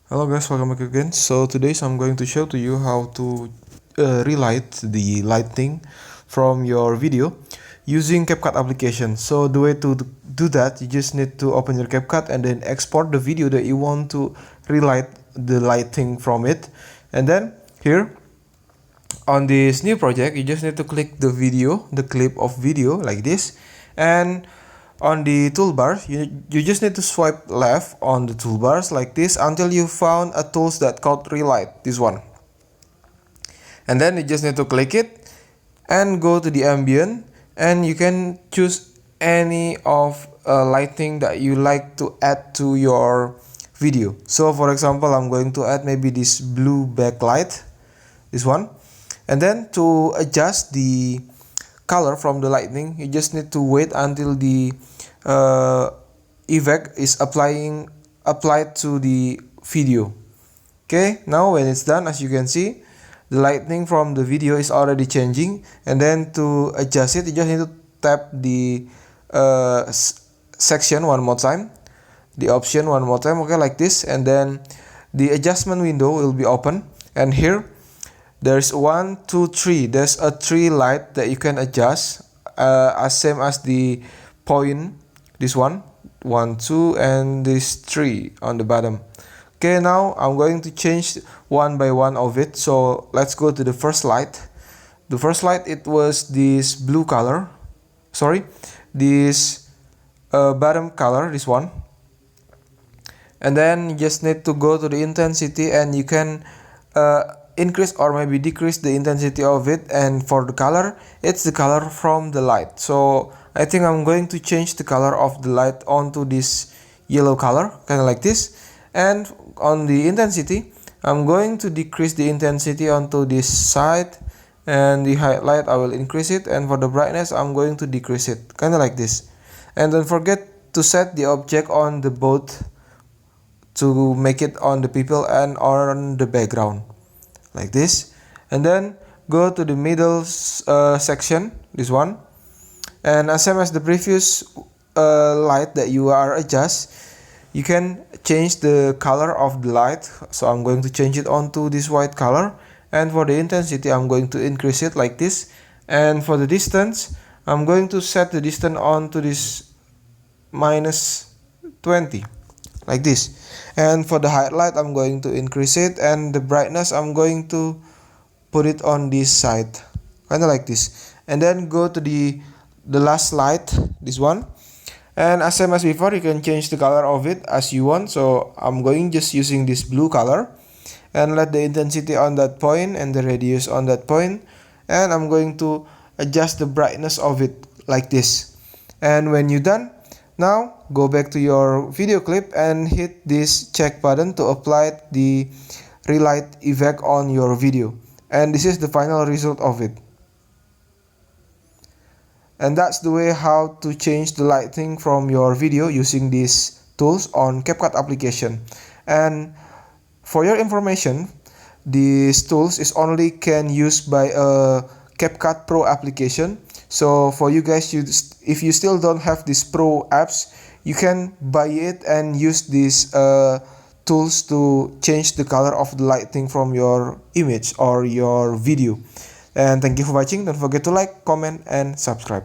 Hello guys, welcome back again. So today I'm going to show to you how to relight the lighting from your video using Capcut application. So the way to do that, you just need to open your Capcut and then export the video that you want to relight the lighting from it. And then here on this new project, you just need to click the video, the clip of video like this, and on the toolbars, you just need to swipe left on the toolbars like this until you found a tools that called relight, this one. And then you just need to click it and go to the ambient, and you can choose any of lighting that you like to add to your video. So for example, I'm going to add maybe this blue backlight, this one. And then to adjust the color from the lightning, you just need to wait until the effect is applied to the video. Okay, now when it's done, as you can see, the lightning from the video is already changing. And then to adjust it, you just need to tap the section one more time, the option one more time, okay, like this. And then the adjustment window will be open, and here there's 1, 2, 3. There's a 3 light that you can adjust, as same as the point. This one, 1, 2, and this 3 on the bottom. Okay, now I'm going to change one by one of it. So let's go to the first light. The first light, it was this blue color. Sorry, this bottom color, this one. And then you just need to go to the intensity, and you can increase or maybe decrease the intensity of it. And for the color, it's the color from the light. So I think I'm going to change the color of the light onto this yellow color, kind of like this. And on the intensity, I'm going to decrease the intensity onto this side, and the highlight I will increase it, and for the brightness I'm going to decrease it, kind of like this. And don't forget to set the object on the both to make it on the people and on the background, like this. And then go to the middle section, this one, and as same as the previous light that you are adjust, you can change the color of the light. So I'm going to change it onto this white color, and for the intensity I'm going to increase it like this. And for the distance, I'm going to set the distance onto this -20, like this. And for the highlight, I'm going to increase it, and the brightness I'm going to put it on this side, kind of like this. And then go to the last light, this one, and as same as before, you can change the color of it as you want. So I'm going just using this blue color, and let the intensity on that point and the radius on that point, and I'm going to adjust the brightness of it like this. And when you're done, now go back to your video clip and hit this check button to apply the relight effect on your video. And this is the final result of it. And that's the way how to change the lighting from your video using these tools on Capcut application. And for your information, these tools is only can used by a Capcut Pro application. So for you guys, if you still don't have these Pro apps, you can buy it and use these tools to change the color of the lighting from your image or your video. And thank you for watching. Don't forget to like, comment, and subscribe.